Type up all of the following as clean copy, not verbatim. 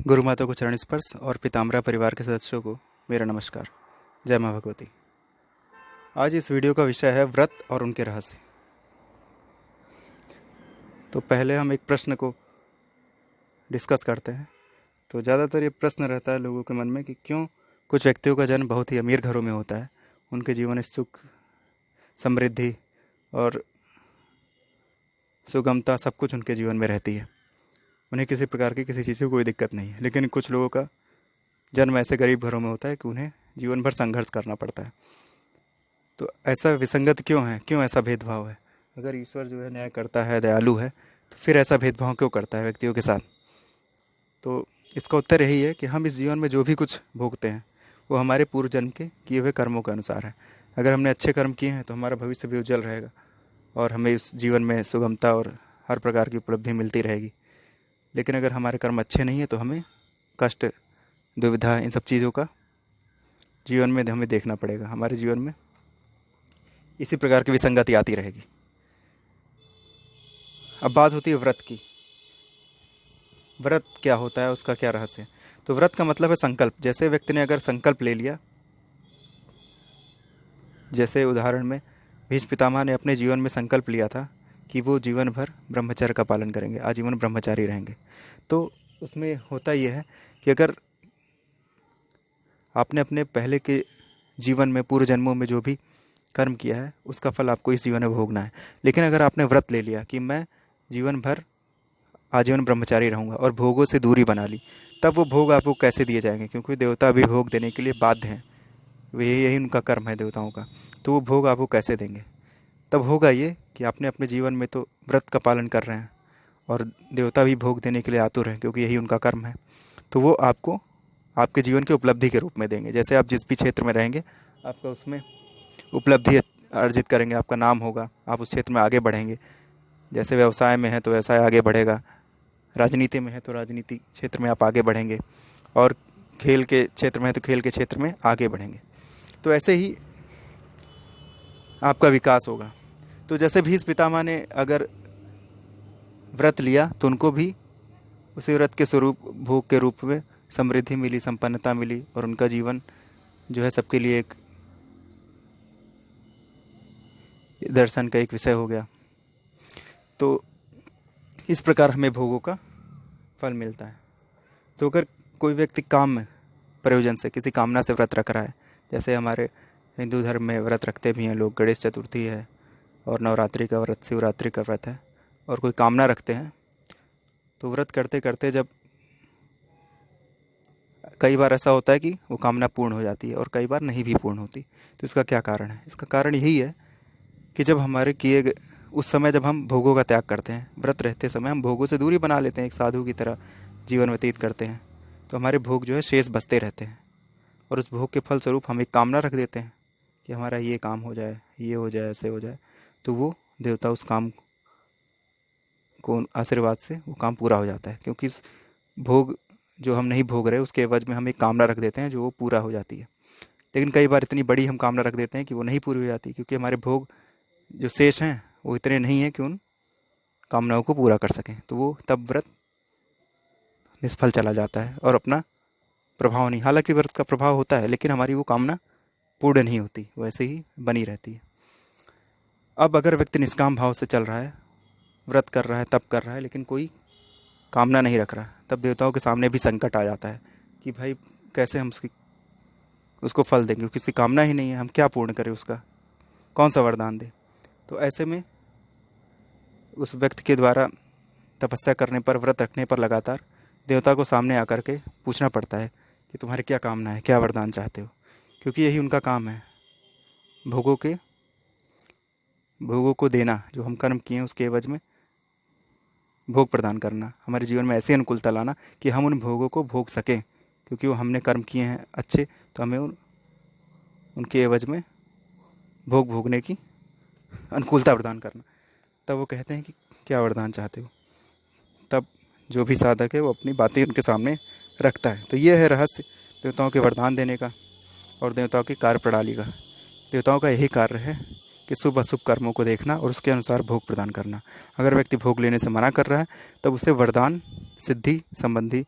गुरु माता को चरण स्पर्श और पीताम्बरा परिवार के सदस्यों को मेरा नमस्कार। जय माँ भगवती। आज इस वीडियो का विषय है व्रत और उनके रहस्य। तो पहले हम एक प्रश्न को डिस्कस करते हैं। तो ज़्यादातर ये प्रश्न रहता है लोगों के मन में कि क्यों कुछ व्यक्तियों का जन्म बहुत ही अमीर घरों में होता है, उनके जीवन में सुख, समृद्धि और सुगमता सब कुछ उनके जीवन में रहती है, उन्हें किसी प्रकार की किसी चीज़ की कोई दिक्कत नहीं है। लेकिन कुछ लोगों का जन्म ऐसे गरीब घरों में होता है कि उन्हें जीवन भर संघर्ष करना पड़ता है। तो ऐसा विसंगत क्यों है, क्यों ऐसा भेदभाव है? अगर ईश्वर जो है न्याय करता है, दयालु है, तो फिर ऐसा भेदभाव क्यों करता है व्यक्तियों के साथ? तो इसका उत्तर यही है कि हम इस जीवन में जो भी कुछ भोगते हैं वो हमारे पूर्व जन्म के किए हुए कर्मों के अनुसार है। अगर हमने अच्छे कर्म किए हैं तो हमारा भविष्य भी उज्जवल रहेगा और हमें इस जीवन में सुगमता और हर प्रकार की उपलब्धि मिलती रहेगी। लेकिन अगर हमारे कर्म अच्छे नहीं हैं तो हमें कष्ट, दुविधा, इन सब चीज़ों का जीवन में हमें देखना पड़ेगा। हमारे जीवन में इसी प्रकार की विसंगति आती रहेगी। अब बात होती है व्रत की। व्रत क्या होता है, उसका क्या रहस्य है? तो व्रत का मतलब है संकल्प। जैसे व्यक्ति ने अगर संकल्प ले लिया, जैसे उदाहरण में भीष्म पितामह ने अपने जीवन में संकल्प लिया था कि वो जीवन भर ब्रह्मचर्य का पालन करेंगे, आजीवन ब्रह्मचारी रहेंगे। तो उसमें होता यह है कि अगर आपने अपने पहले के जीवन में, पूर्व जन्मों में जो भी कर्म किया है उसका फल आपको इस जीवन में भोगना है। लेकिन अगर आपने व्रत ले लिया कि मैं जीवन भर आजीवन ब्रह्मचारी रहूँगा और भोगों से दूरी बना ली, तब वो भोग आपको कैसे दिए जाएंगे? क्योंकि देवता भी भोग देने के लिए बाध्य हैं, वे यही उनका कर्म है देवताओं का। तो वो भोग आपको कैसे देंगे? तब होगा ये कि आपने अपने जीवन में तो व्रत का पालन कर रहे हैं और देवता भी भोग देने के लिए आतुर हैं, क्योंकि यही उनका कर्म है। तो वो आपको आपके जीवन की उपलब्धि के रूप में देंगे। जैसे आप जिस भी क्षेत्र में रहेंगे आपका उसमें उपलब्धि अर्जित करेंगे, आपका नाम होगा, आप उस क्षेत्र में आगे बढ़ेंगे। जैसे व्यवसाय में है तो व्यवसाय आगे बढ़ेगा, राजनीति में है तो राजनीति क्षेत्र में आप आगे बढ़ेंगे, और खेल के क्षेत्र में है तो खेल के क्षेत्र में आगे बढ़ेंगे। तो ऐसे ही आपका विकास होगा। तो जैसे भीष्म पितामह ने अगर व्रत लिया तो उनको भी उसी व्रत के स्वरूप, भोग के रूप में समृद्धि मिली, संपन्नता मिली, और उनका जीवन जो है सबके लिए एक दर्शन का एक विषय हो गया। तो इस प्रकार हमें भोगों का फल मिलता है। तो अगर कोई व्यक्ति काम में प्रयोजन से, किसी कामना से व्रत रख रहा है, जैसे हमारे हिंदू धर्म में व्रत रखते भी हैं लोग, गणेश चतुर्थी है और नवरात्रि का व्रत, शिवरात्रि का व्रत है, और कोई कामना रखते हैं, तो व्रत करते करते जब कई बार ऐसा होता है कि वो कामना पूर्ण हो जाती है और कई बार नहीं भी पूर्ण होती। तो इसका क्या कारण है? इसका कारण यही है कि जब हमारे किए गए उस समय जब हम भोगों का त्याग करते हैं, व्रत रहते समय हम भोगों से दूरी बना लेते हैं, एक साधु की तरह जीवन व्यतीत करते हैं, तो हमारे भोग जो है शेष बचते रहते हैं। और उस भोग के फलस्वरूप हम एक कामना रख देते हैं कि हमारा ये काम हो जाए, ये हो जाए, ऐसे हो जाए। तो वो देवता उस काम को आशीर्वाद से वो काम पूरा हो जाता है, क्योंकि इस भोग जो हम नहीं भोग रहे उसके एवज में हम एक कामना रख देते हैं जो वो पूरा हो जाती है। लेकिन कई बार इतनी बड़ी हम कामना रख देते हैं कि वो नहीं पूरी हो जाती, क्योंकि हमारे भोग जो शेष हैं वो इतने नहीं हैं कि उन कामनाओं को पूरा कर सकें। तो वो तब व्रत निष्फल चला जाता है और अपना प्रभाव नहीं, हालांकि व्रत का प्रभाव होता है, लेकिन हमारी वो कामना पूर्ण नहीं होती, वैसे ही बनी रहती है। अब अगर व्यक्ति निष्काम भाव से चल रहा है, व्रत कर रहा है, तप कर रहा है, लेकिन कोई कामना नहीं रख रहा, तब देवताओं के सामने भी संकट आ जाता है कि भाई कैसे हम उसको फल देंगे, क्योंकि उसकी कामना ही नहीं है, हम क्या पूर्ण करें, उसका कौन सा वरदान दे। तो ऐसे में उस व्यक्ति के द्वारा तपस्या करने पर, व्रत रखने पर लगातार देवता को सामने आकर के पूछना पड़ता है कि तुम्हारी क्या कामना है, क्या वरदान चाहते हो, क्योंकि यही उनका काम है, भोगों को देना, जो हम कर्म किए हैं उसके एवज में भोग प्रदान करना, हमारे जीवन में ऐसी अनुकूलता लाना कि हम उन भोगों को भोग सकें, क्योंकि वो हमने कर्म किए हैं अच्छे, तो हमें उनके एवज में भोग भोगने की अनुकूलता प्रदान करना। तब वो कहते हैं कि क्या वरदान चाहते हो। तब जो भी साधक है वो अपनी बातें उनके सामने रखता है। तो ये है रहस्य देवताओं के वरदान देने का और देवताओं की कार्य प्रणाली का। देवताओं का यही कार्य है कि शुभ अशुभ कर्मों को देखना और उसके अनुसार भोग प्रदान करना। अगर व्यक्ति भोग लेने से मना कर रहा है तब उसे वरदान सिद्धि संबंधी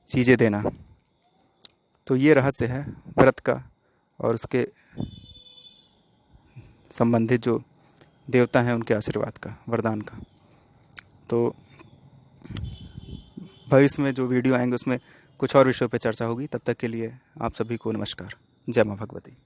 चीज़ें देना। तो ये रहस्य है व्रत का और उसके संबंधित जो देवता हैं उनके आशीर्वाद का, वरदान का। तो भविष्य में जो वीडियो आएंगे उसमें कुछ और विषयों पर चर्चा होगी। तब तक के लिए आप सभी को नमस्कार। जय माँ भगवती।